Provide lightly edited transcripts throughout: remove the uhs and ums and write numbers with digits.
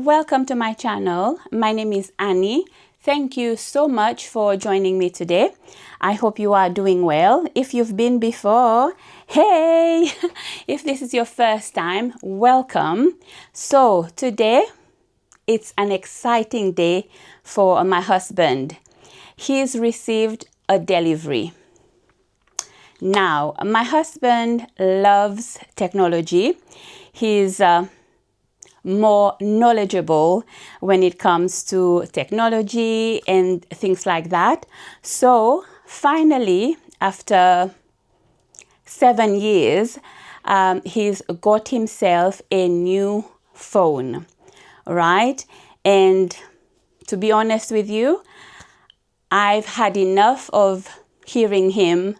welcome to my channel. My name is Annie. Thank you so much for joining me today. I hope you are doing well. If you've been before, hey! If this is your first time, welcome. So today, it's an exciting day for my husband. He's received a delivery. Now, my husband loves technology. He's more knowledgeable when it comes to technology and things like that. So finally, after 7 years, he's got himself a new phone, right? And to be honest with you, I've had enough of hearing him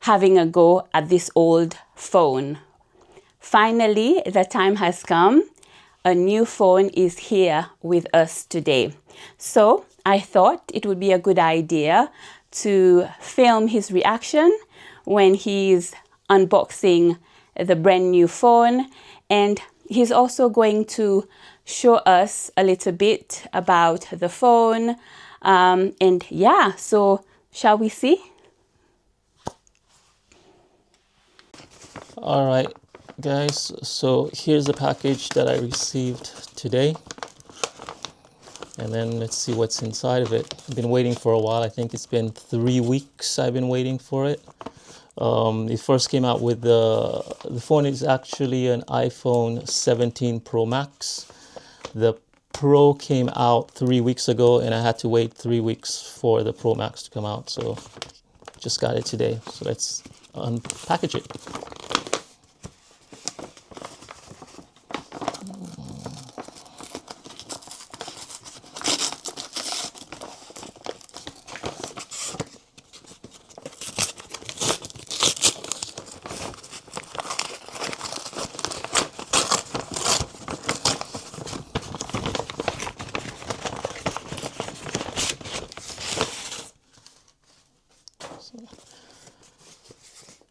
having a go at this old phone. Finally, the time has come. A new phone is here with us today. So I thought it would be a good idea to film his reaction when he's unboxing the brand new phone. And he's also going to show us a little bit about the phone. And yeah, so shall we see? All right, guys, so here's the package that I received today. And then let's see what's inside of it. I've been waiting for a while. I think it's been 3 weeks I've been waiting for it. It first came out with the phone is actually an iPhone 17 Pro Max. The Pro came out 3 weeks ago, and I had to wait 3 weeks for the Pro Max to come out. So just got it today. So let's unpackage it.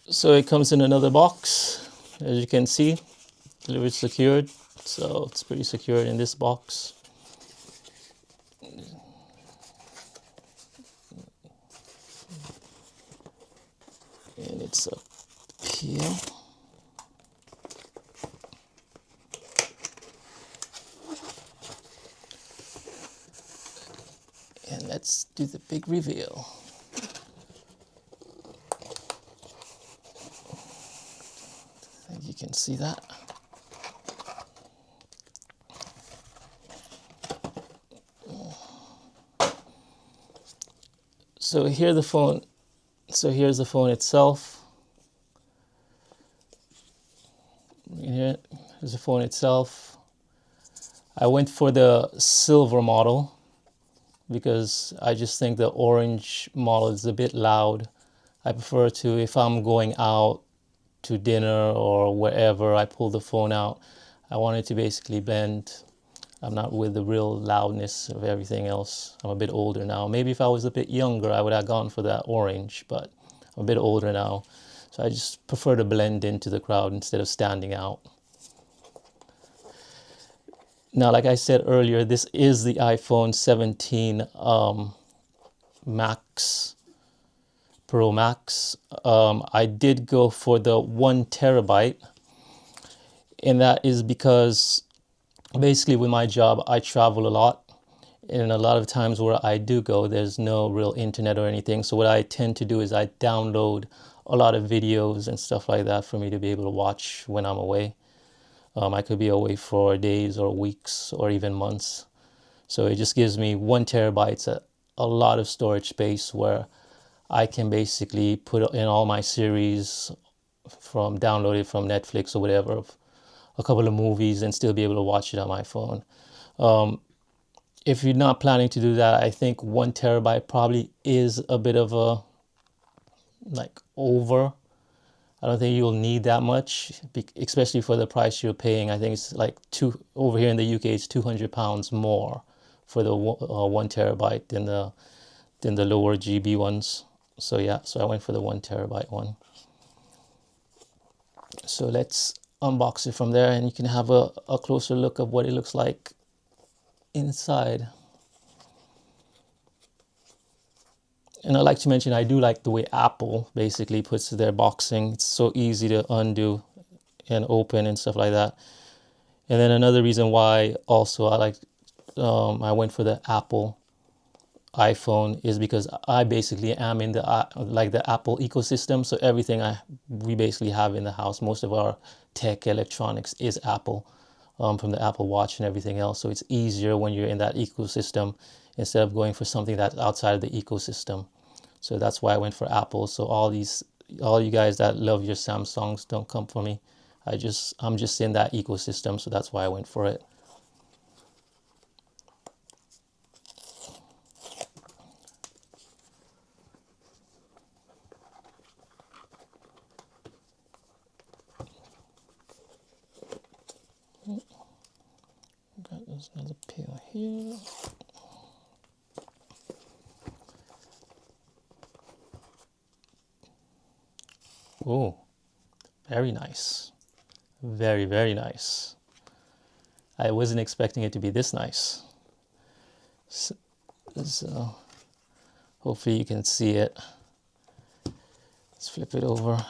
So it comes in another box, as you can see, delivered secured. So it's pretty secured in this box. And it's up here. And let's do the big reveal. I think you can see that. So here's the phone. So here's the phone itself. Here's the phone itself. I went for the silver model because I just think the orange model is a bit loud. I prefer to, if I'm going out to dinner or wherever, I pull the phone out. I want it to basically blend. I'm not with the real loudness of everything else. I'm a bit older now. Maybe if I was a bit younger, I would have gone for that orange, but I'm a bit older now. So I just prefer to blend into the crowd instead of standing out. Now, like I said earlier, this is the iPhone 17 Max, Pro Max. I did go for the 1 terabyte, and that is because basically with my job, I travel a lot, and a lot of times where I do go, there's no real internet or anything. So what I tend to do is I download a lot of videos and stuff like that for me to be able to watch when I'm away. I could be away for days or weeks or even months. So it just gives me 1 terabyte, a lot of storage space where I can basically put in all my series from downloaded from Netflix or whatever, a couple of movies, and still be able to watch it on my phone. If you're not planning to do that, I think 1 terabyte probably is a bit of a over. I don't think you'll need that much, especially for the price you're paying. I think it's like over here in the UK, it's £200 more for the 1 terabyte than the lower GB ones. So yeah, so I went for the 1 terabyte one. So let's unbox it from there, and you can have a closer look of what it looks like inside. And I'd like to mention I do like the way Apple basically puts their boxing. It's so easy to undo and open and stuff like that. And then another reason why also I went for the Apple iPhone is because I basically am in the like the Apple ecosystem. So everything we basically have in the house, most of our tech electronics is Apple, from the Apple Watch and everything else. So it's easier when you're in that ecosystem instead of going for something that's outside of the ecosystem. So that's why I went for Apple. So all you guys that love your Samsungs, don't come for me. I'm just in that ecosystem, so that's why I went for it. Got this another peel here. Oh, very nice. Very, very nice. I wasn't expecting it to be this nice. So hopefully you can see it. Let's flip it over.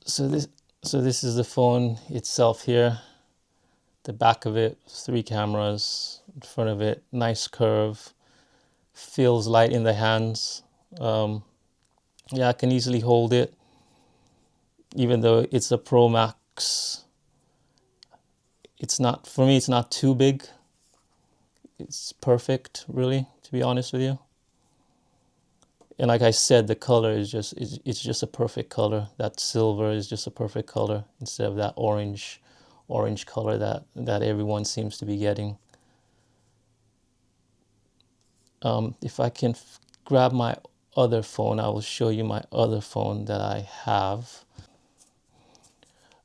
So this is the phone itself here. The back of it, 3 cameras. In front of it, nice curve. Feels light in the hands. Yeah, I can easily hold it. Even though it's a Pro Max, it's not, for me, it's not too big. It's perfect, really, to be honest with you. And like I said, the color is it's just a perfect color. That silver is just a perfect color instead of that orange color that everyone seems to be getting. If I can grab my other phone, I will show you my other phone that I have.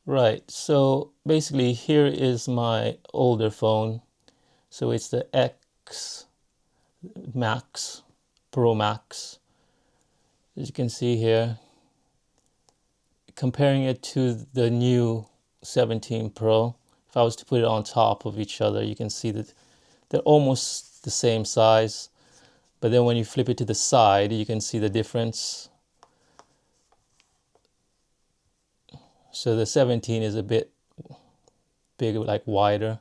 Right, so basically here is my older phone. So it's the X Max, Pro Max. As you can see here, comparing it to the new 17 Pro, if I was to put it on top of each other, you can see that they're almost the same size. But then when you flip it to the side, you can see the difference. So the 17 is a bit bigger, like wider.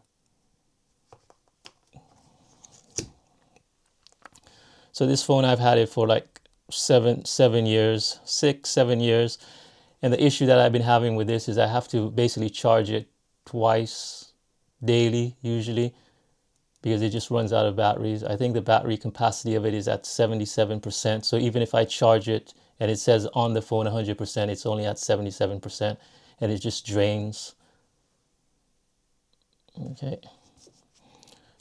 So this phone, I've had it for like 7 years, 6, 7 years. And the issue that I've been having with this is I have to basically charge it twice daily, usually, because it just runs out of batteries. I think the battery capacity of it is at 77%. So even if I charge it and it says on the phone 100%, it's only at 77% and it just drains. Okay.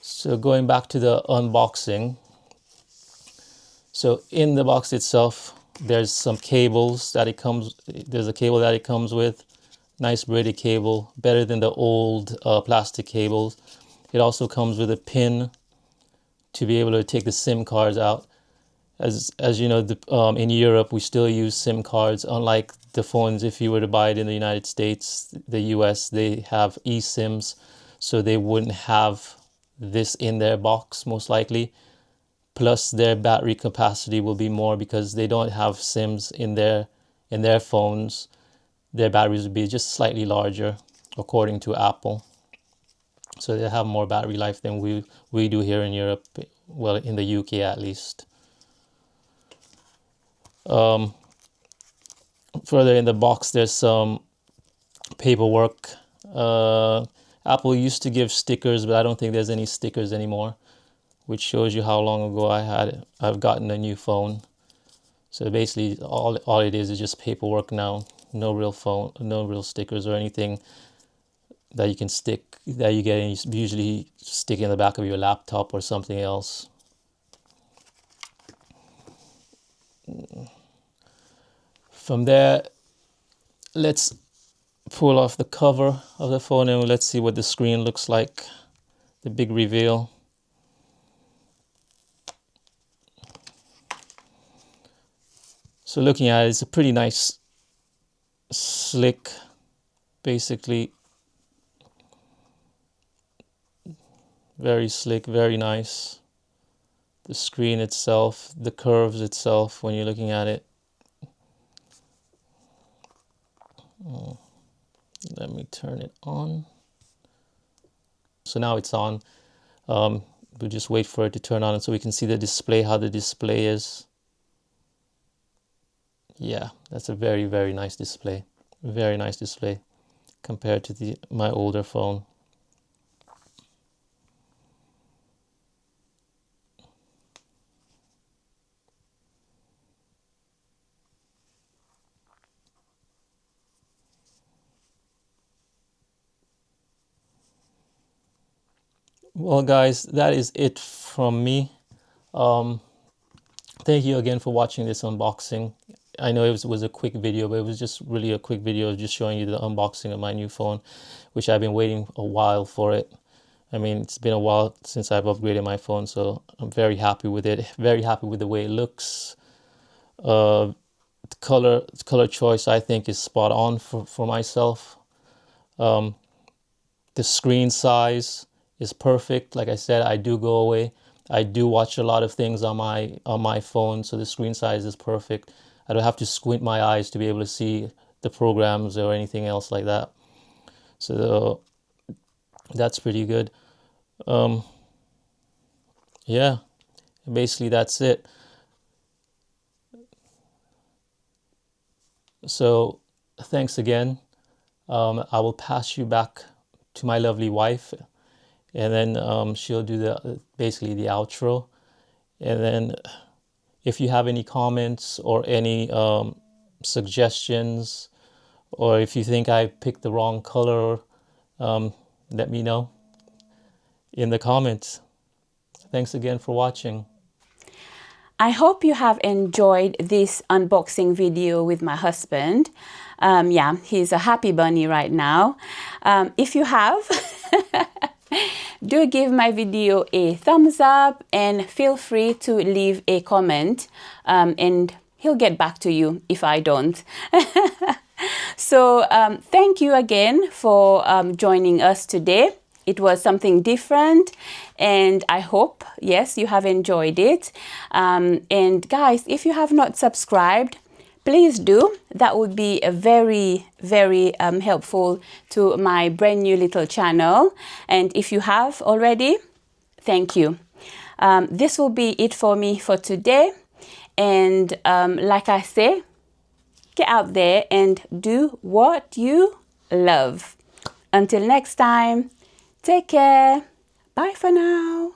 So going back to the unboxing. So in the box itself, there's some cables that there's a cable that it comes with. Nice braided cable, better than the old plastic cables. It also comes with a pin to be able to take the SIM cards out. As you know, in Europe, we still use SIM cards. Unlike the phones, if you were to buy it in the United States, the US, they have eSIMs, so they wouldn't have this in their box, most likely. Plus, their battery capacity will be more because they don't have SIMs in their phones. Their batteries will be just slightly larger, according to Apple. So they have more battery life than we do here in Europe, well, in the UK at least. Further in the box, there's some paperwork. Apple used to give stickers, but I don't think there's any stickers anymore, which shows you how long ago I've gotten a new phone. So basically, all it is just paperwork now. No real stickers or anything that you can stick, that you get usually stick in the back of your laptop or something else. From there, let's pull off the cover of the phone and let's see what the screen looks like. The big reveal. So looking at it, it's a pretty nice, slick basically very slick, very nice. The screen itself, the curves itself when you're looking at it. Let me turn it on. So now it's on. We'll just wait for it to turn on so we can see the display, how the display is. Yeah, that's a very, very nice display. Very nice display compared to my older phone. Well, guys, that is it from me. Thank you again for watching this unboxing. I know it was a quick video, but it was just really a quick video just showing you the unboxing of my new phone, which I've been waiting a while for it. I mean, it's been a while since I've upgraded my phone, so I'm very happy with it. Very happy with the way it looks. The color choice I think is spot on for myself. The screen size is perfect. Like I said, I do go away. I do watch a lot of things on my phone, so the screen size is perfect. I don't have to squint my eyes to be able to see the programs or anything else like that. So that's pretty good. Yeah, basically that's it. So thanks again. I will pass you back to my lovely wife, and then she'll do basically the outro. And then if you have any comments or any suggestions, or if you think I picked the wrong color, let me know in the comments. Thanks again for watching. I hope you have enjoyed this unboxing video with my husband. Yeah, he's a happy bunny right now. If you have, do give my video a thumbs up and feel free to leave a comment, and he'll get back to you if I don't. So thank you again for joining us today. It was something different, and I hope, yes, you have enjoyed it. And guys, if you have not subscribed, please do. That would be a very, very helpful to my brand new little channel. And if you have already, thank you. This will be it for me for today. And like I say, get out there and do what you love. Until next time, take care. Bye for now.